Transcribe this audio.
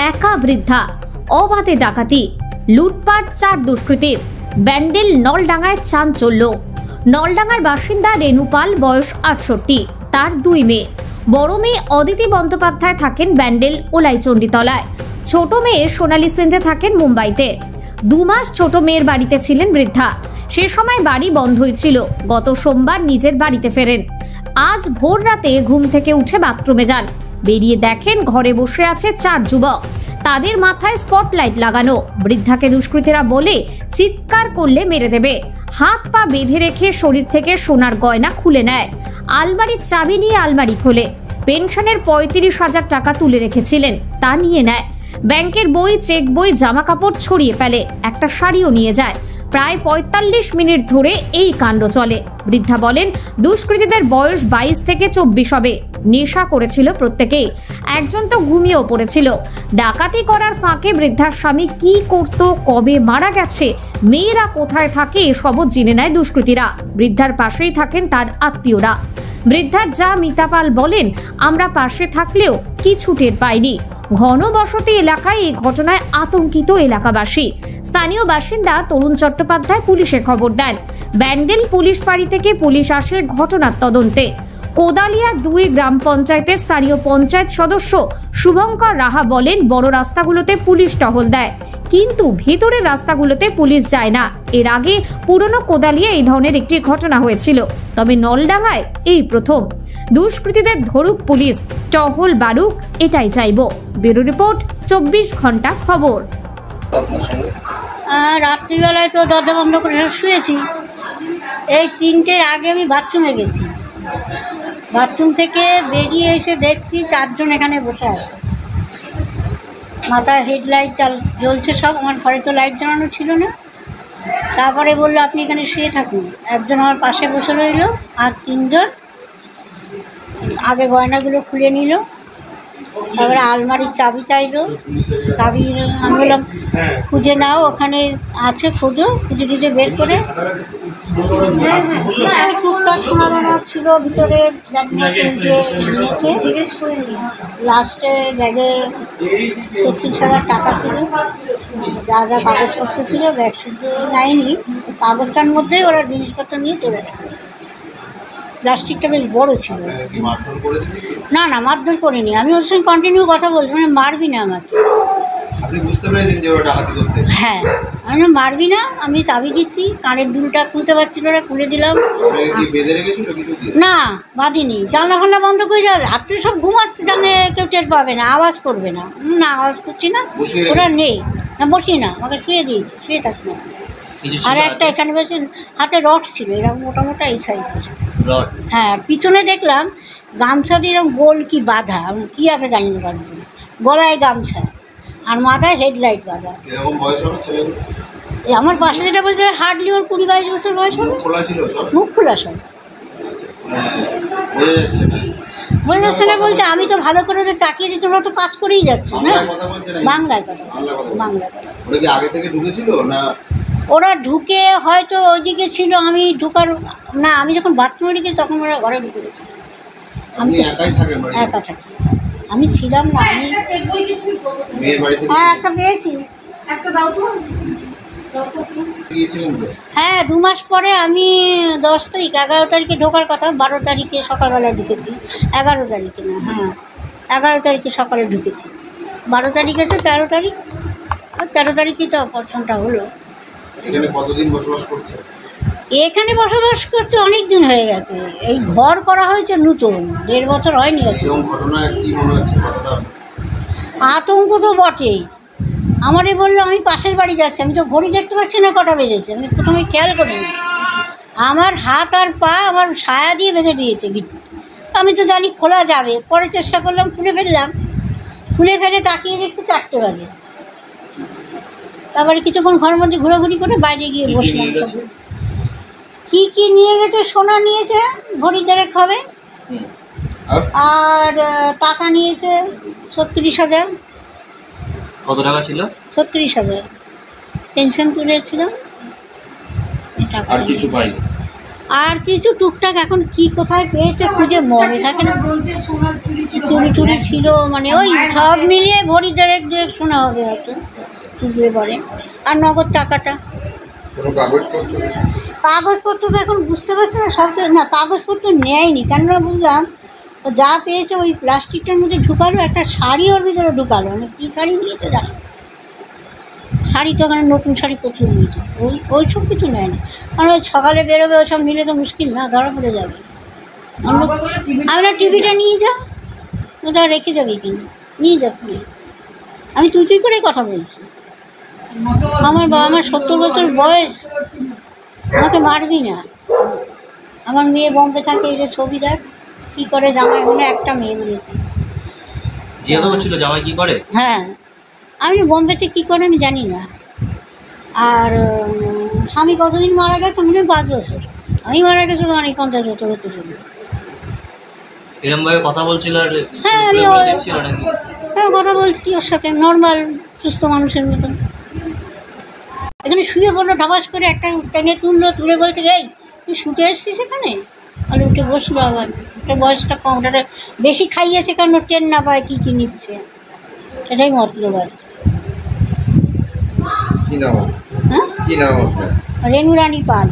একা বৃদ্ধা, অবাধে ডাকাতি, লুটপাট, 4 দুষ্কৃতীর। ব্যান্ডেল নলডাঙ্গায় চাঞ্চল্য। নলডাঙ্গার বাসিন্দা রেনু পাল, বয়স 68, তার 2 মেয়ে। বড় মেয়ে অদিতি বন্দ্যোপাধ্যায় থাকেন ব্যান্ডেল ওলাইচণ্ডীতলায়। ছোট মেয়ে সোনালী সিন্ধে থাকেন মুম্বাইতে। 2 মাস ছোট মেয়ের বাড়িতে ছিলেন বৃদ্ধা। সে সময় বাড়ি বন্ধই ছিল। গত সোমবার নিজের বাড়িতে ফেরেন। আজ ভোর রাতে ঘুম থেকে উঠে বাথরুমে যান। বেরিয়ে দেখেন ঘরে বসে আছে 4 যুবক। তাদের মাথায় স্পটলাইট লাগানো। বৃদ্ধাকে দুষ্কৃতীরা বলে চিৎকার করলে মেরে দেবে। হাত পা বেঁধে রেখে শরীর থেকে সোনার গয়না খুলে নেয়। আলমারির চাবি নিয়ে আলমারি খোলে। পেনশনের 35,000 টাকা তুলে রেখেছিলেন, তা নিয়ে নেয়। ব্যাংকের বই, চেক বই, জামা কাপড় ছড়িয়ে ফেলে। একটা শাড়িও নিয়ে যায়। প্রায় 45 মিনিট ধরে এই কাণ্ড চলে। বৃদ্ধা বলেন, দুষ্কৃতীদের বয়স 22 থেকে 24 হবে। নেশা করেছিল প্রত্যেকেই। একজন তো ঘুমিয়েও পড়েছিল। ডাকাতি করার ফাঁকে বৃদ্ধার স্বামী কি করত, কবে মারা গেছে, মেয়েরা কোথায় থাকে, এসবও জেনে নেয় দুষ্কৃতীরা। বৃদ্ধার পাশেই থাকেন তার আত্মীয়রা। বৃদ্ধার যা মিতা পাল বলেন, আমরা পাশে থাকলেও কিছু টের পাইনি। ঘনবসতি এলাকায় এই ঘটনায় আতঙ্কিত এলাকাবাসী। স্থানীয় বাসিন্দা তরুণ চট্টোপাধ্যায় পুলিশে খবর দেন। ব্যান্ডেল পুলিশ ফাঁড়ি থেকে পুলিশ আসে ঘটনার তদন্তে। কোদালিয়া 2 গ্রাম পঞ্চায়েতের স্থানীয় পঞ্চায়েত সদস্য শুভঙ্কর রাহা বলেন, বড় রাস্তাগুলোতে পুলিশ টহল দেয়, কিন্তু ভেতরের রাস্তাগুলোতে পুলিশ যায় না। এর আগে পুরনো কোদালিয়া এই ধরনের একটি ঘটনা হয়েছিল, তবে নলডাঙ্গায় এই প্রথম। দুষ্কৃতীদের ধরুক পুলিশ, টহল বাড়ুক, এটাই চাইব। ব্যুরো রিপোর্ট, 24 ঘন্টা খবর। রাত্রিবেলায় তো দরজা বন্ধ করে শুয়েছি। এই 3টের আগে আমি বাথরুমে গেছি। বাথরুম থেকে বেরিয়ে এসে দেখছি 4 জন এখানে বসে আছে। মাথায় হেডলাইট জ্বলছে সব। আমার ঘরে তো লাইট জ্বালানো ছিল না। তারপরে বললো, আপনি এখানে শুয়ে থাকুন। একজন আমার পাশে বসে রইল, আর 3 জন আগে গয়নাগুলো খুলে নিল। তারপরে আলমারির চাবি চাইলো। চাবি আমি বললাম, খুঁজে নাও, ওখানে আছে, খোঁজো। খুঁজে বের করে টুকটাক সোনাদানা ছিল ভিতরে, জিজ্ঞেস করে নিয়েছে। লাস্টে ব্যাগে 70,000 টাকা ছিল। যা যা কাগজপত্র ছিল ব্যাগ শুদ্ধ নেয়নি। কাগজটার মধ্যেই ওরা জিনিসপত্র নিয়ে চলে গেছে। প্লাস্টিকটা বেশ বড় ছিল। না না, মারধর করিনি। আমি ওর সঙ্গে কন্টিনিউ কথা বলছি, মানে মারবি না আমাকে। আপনি বুঝতে পেরেছেন যে ওরা ডাকাতি করতে? হ্যাঁ, আমি মারবি না, আমি চাবি দিচ্ছি। কানের দুলটা খুলতে পারছিল না, খুলে দিলাম। না, বাঁধিনি। জানলা ফান্না বন্ধ করে যাবে। রাত্রে সব ঘুমাচ্ছে, জানে কেউ টের পাবে না, আওয়াজ করবে না। না, আওয়াজ করছি না, ওরা নেই। না, বসি না, আমাকে শুয়ে দিয়েছি, শুয়ে থাক না। আর একটা এখানে বসে হাতে রড ছিল, এরকম মোটা মোটা এই সাইজের। হ্যাঁ, পিছনে দেখলাম গামছা দিয়ে এরকম গোল কি বাঁধা, কি আছে জানি না, গলায় গামছা আর মাথায় হেডলাইট বাঁধা। আমার পাশে যেটা বলছে, হার্ডলি ওর 20-22 বছর বয়স হবে। মুখ খোলা সব, বোঝা যাচ্ছে না। বলছে, আমি তো ভালো করে তাকিয়ে দিচ্ছি, ওরা তো কাজ করেই যাচ্ছে না। বাংলায় কথা, বাংলায় কথা। ওরা ঢুকে হয়তো ওইদিকে ছিল, আমি ঢুকার না। আমি যখন বাথরুমে ঢুকি তখন ওরা ঘরে ঢুকে গেছে। আমি একা থাকি, আমি ছিলাম না। আমি হ্যাঁ, একটা পেয়েছি। হ্যাঁ, 2 মাস পরে আমি 10 তারিখ, 11 তারিখে ঢোকার কথা। 12 তারিখে সকালবেলা ঢুকেছি। 11 তারিখে না, হ্যাঁ 11 তারিখে সকালে ঢুকেছি। 12 তারিখে তো 13 তারিখ, 13 তারিখেই তো অপারেশনটা হলো। এখানে কতদিন বসবাস করছে? এখানে বসবাস করছে অনেক দিন হয়ে গেছে। এই ঘর করা হয়েছে নতুন, 1.5 বছর হয়নি। আতঙ্ক তো বটেই। আমারই বললো, আমি পাশের বাড়ি যাচ্ছি। আমি তো ঘড়ি দেখতে পাচ্ছি না কটা বেজেছে। আমি প্রথমে খেয়াল করিনি। আমার হাত আর পা আমার ছায়া দিয়ে বেঁধে দিয়েছে গিট। আমি তো জানি খোলা যাবে। পরে চেষ্টা করলাম, খুলে ফেললাম। খুলে ফেলে তাকিয়ে দেখছি 4টে বাজে। তারপরে কিছুক্ষণ ঘরের মধ্যে ঘোরাঘুরি করে বাইরে গিয়ে বসলাম। কি কি নিয়ে গেছে? সোনা নিয়েছে, ভরি 1.5 হবে। আর টাকা নিয়েছে 36,000। কত টাকা ছিল? 36,000 পেনশন তুলেছিলাম। আর কিছু পাইনি? আর কিছু টুকটাক এখন কি কোথায় পেয়েছে খুঁজে মনে থাকে না। চুরি টুরি ছিল, মানে ওই সব মিলিয়ে ভরি দেড়েক দুয়েক শোনা হবে হয়তো খুঁজলে পরে। আর নগদ টাকাটা, কোনো কাগজপত্র? কাগজপত্র তো এখন বুঝতে পারছি না, সব না কাগজপত্র নেয়নি। কেননা বুঝলাম ও যা পেয়েছে ওই প্লাস্টিকটার মধ্যে ঢুকালো, একটা শাড়ি ওর ভিতরে ঢুকালো, মানে কী শাড়ি নিয়েছে জানো? শাড়ি তো ওখানে নতুন শাড়ি প্রচুর নিয়েছে, ওই সব কিছু নেয় না। কারণ ওই সকালে বেরোবে, ওসব নিলে তো মুশকিল না, ধরা পড়ে যাবে। আমরা টিভিটা নিয়ে যা, ওটা রেখে যাবে কিনা, নিয়ে যা প্লিজ। আমি তুই করে কথা বলছি। আমার 70 বছর বয়স, আমাকে মারবি না। আমার মেয়ে বম্বে থাকে, এই যে ছবি দেখ কী করে, জামাই মনে একটা মেয়ে বলেছে। জিজ্ঞাসা করছিল জামাই কি করে? হ্যাঁ, আমি বম্বেতে কী করে আমি জানি না। আর স্বামী কতদিন মারা গেছে, মনে হয় 5 বছর। আমি মারা গেছে তো অনেক 50 বছর হতে চলবে। এরকম ভাবে কথা বলছিল আর হ্যাঁ, আমি দেখছিল নাকি? হ্যাঁ, কথা বলছি ওর সাথে নর্মাল সুস্থ মানুষের মতন। এখানে শুয়ে পড়লো ঢাবাস করে, একটা টেনে তুলে বলছে, এই তুই শুতে এসছিস এখানে? আর উঠে বসলো। আবার ওটা বয়সটা কম, ওটা বেশি খাইয়েছে কারণ ও ট্রেন না পায় কী নিচ্ছে, সেটাই মতলব আর। কি নাম? হ্যাঁ, কি নাম আপনার? রেণু রানী পাল।